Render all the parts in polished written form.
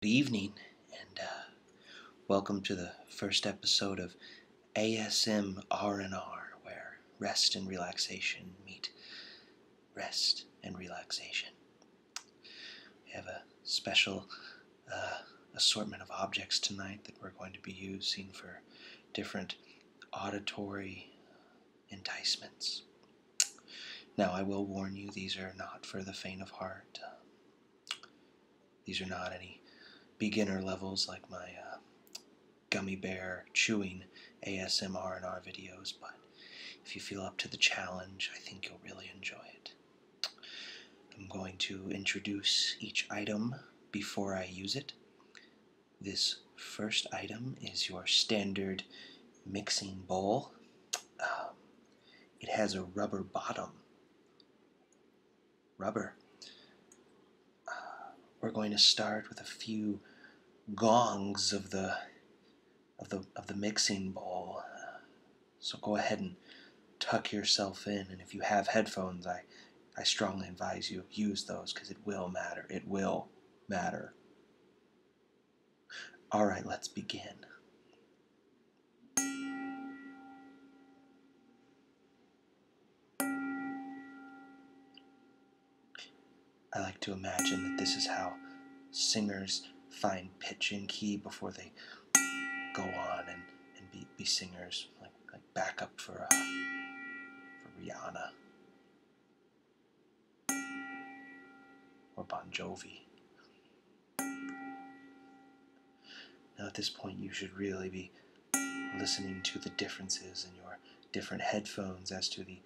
Good evening, and welcome to the first episode of ASMR&R, where rest and relaxation meet rest and relaxation. We have a special assortment of objects tonight that we're going to be using for different auditory enticements. Now, I will warn you, these are not for the faint of heart. These are not any beginner levels like my gummy bear chewing ASMR&R videos, but if you feel up to the challenge, I think you'll really enjoy it. I'm going to introduce each item before I use it. This first item is your standard mixing bowl. It has a rubber bottom. Rubber. We're going to start with a few gongs of the mixing bowl. So go ahead and tuck yourself in, and if you have headphones, I strongly advise you use those because it will matter. It will matter. All right, let's begin. I like to imagine that this is how singers find pitch and key before they go on and be singers, like backup for Rihanna or Bon Jovi. Now at this point you should really be listening to the differences in your different headphones as to the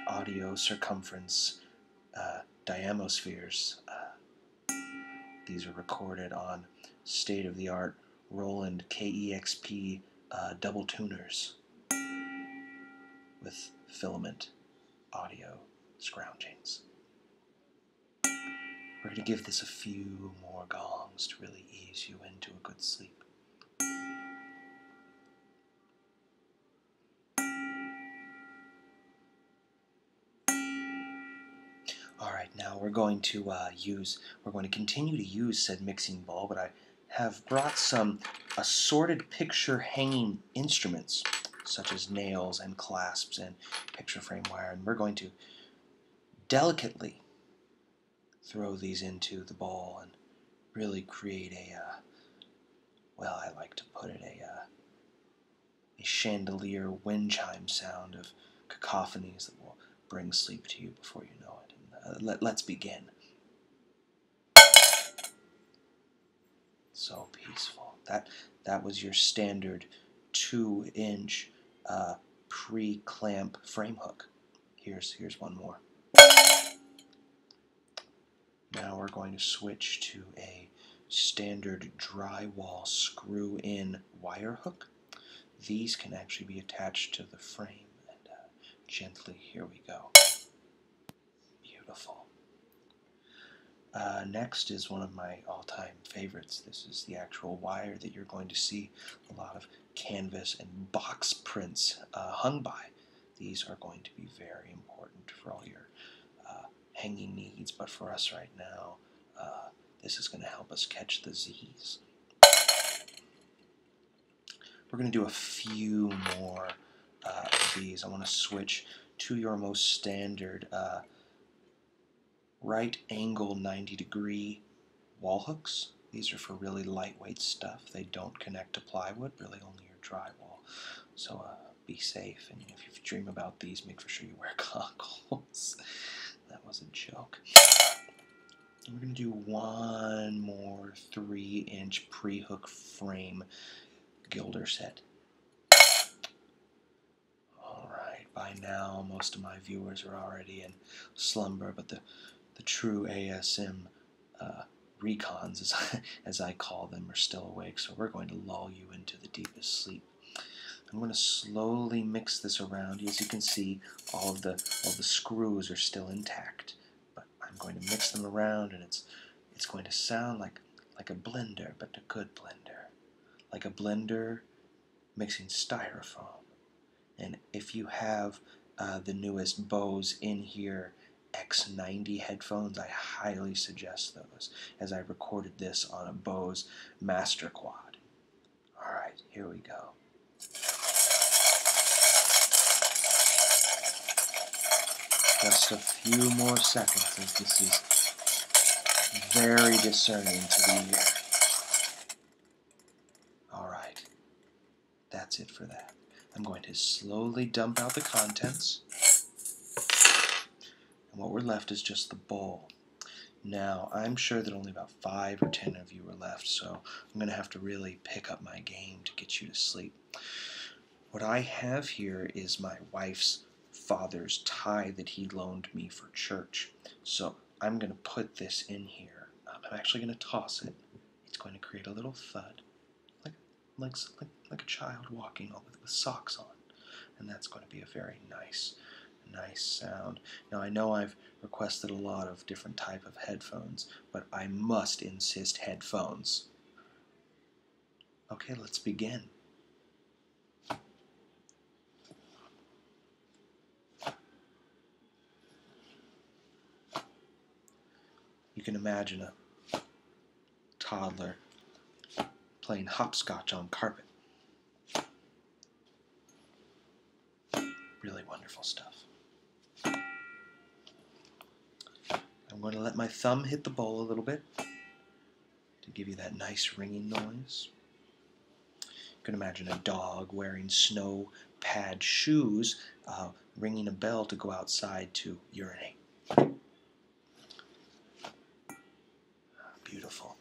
audio circumference diamospheres. These are recorded on state-of-the-art Roland KEXP double tuners with filament audio scroungings. We're going to give this a few more gongs to really ease you into a good sleep. Alright, now we're going to continue to use said mixing bowl, but I have brought some assorted picture hanging instruments, such as nails and clasps and picture frame wire, and we're going to delicately throw these into the bowl and really create well, I like to put it, a chandelier wind chime sound of cacophonies that will bring sleep to you before you know it. And, let's begin. So peaceful. That was your standard 2-inch pre-clamp frame hook. Here's one more. Now we're going to switch to a standard drywall screw-in wire hook. These can actually be attached to the frame, and gently, here we go. Beautiful. Next is one of my all-time favorites. This is the actual wire that you're going to see a lot of canvas and box prints hung by. These are going to be very important for all your hanging needs, but for us right now, this is going to help us catch the Z's. We're going to do a few more of these. I want to switch to your most standard right angle 90-degree wall hooks. These are for really lightweight stuff. They don't connect to plywood, really only your drywall. So be safe, and if you dream about these, make for sure you wear goggles. That was a joke. And we're going to do one more 3-inch pre-hook frame gilder set. Alright, by now most of my viewers are already in slumber, but the true ASM recons, as I call them, are still awake, so we're going to lull you into the deepest sleep. I'm going to slowly mix this around. As you can see, all the screws are still intact, but I'm going to mix them around, and it's going to sound like a blender, but a good blender, like a blender mixing styrofoam. And if you have the newest Bose in here X90 headphones, I highly suggest those, as I recorded this on a Bose Master Quad. Alright, here we go. Just a few more seconds, as this is very discerning to the ear. Alright, that's it for that. I'm going to slowly dump out the contents, and what we're left is just the bowl. Now, I'm sure that only about 5 or 10 of you are left, so I'm going to have to really pick up my game to get you to sleep. What I have here is my wife's father's tie that he loaned me for church. So I'm going to put this in here. I'm actually going to toss it. It's going to create a little thud, like a child walking with socks on. And that's going to be a very nice sound. Now I know I've requested a lot of different type of headphones, but I must insist headphones. Okay, let's begin. You can imagine a toddler playing hopscotch on carpet. Really wonderful stuff. I'm going to let my thumb hit the bowl a little bit to give you that nice ringing noise. You can imagine a dog wearing snow pad shoes ringing a bell to go outside to urinate. Beautiful.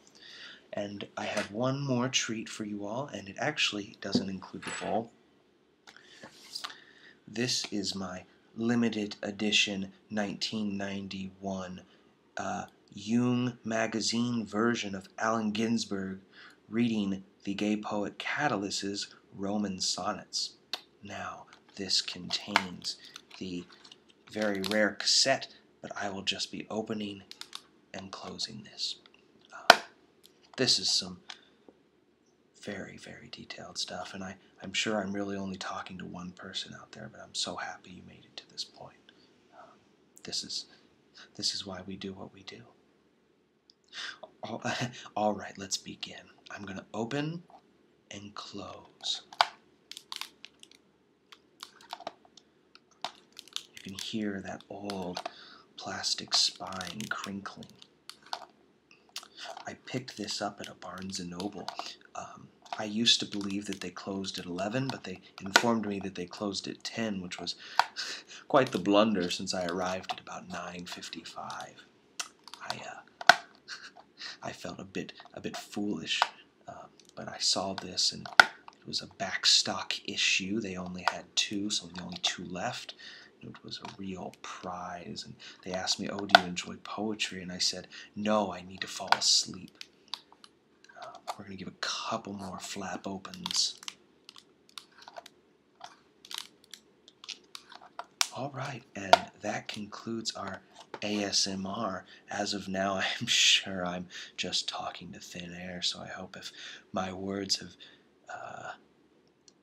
And I have one more treat for you all, and it actually doesn't include the bowl. This is my limited edition 1991 Jung magazine version of Allen Ginsberg reading the gay poet Catullus's Roman sonnets. Now, this contains the very rare cassette, but I will just be opening and closing this. This is some very, very detailed stuff, and I'm sure I'm really only talking to one person out there, but I'm so happy you made it to this point. This is why we do what we do. All right, let's begin. I'm going to open and close. You can hear that old plastic spine crinkling. I picked this up at a Barnes & Noble. I used to believe that they closed at 11, but they informed me that they closed at 10, which was quite the blunder since I arrived at about 9:55. I felt a bit foolish, but I saw this, and it was a backstock issue. They only had 2, so the only 2 left. It was a real prize, and they asked me, "Oh, do you enjoy poetry?" And I said, "No, I need to fall asleep." We're going to give a couple more flap opens. Alright, and that concludes our ASMR. As of now, I'm sure I'm just talking to thin air, so I hope if my words have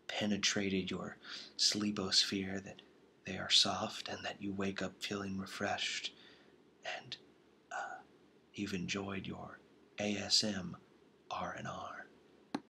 penetrated your sleeposphere that they are soft and that you wake up feeling refreshed and you've enjoyed your ASMR&R.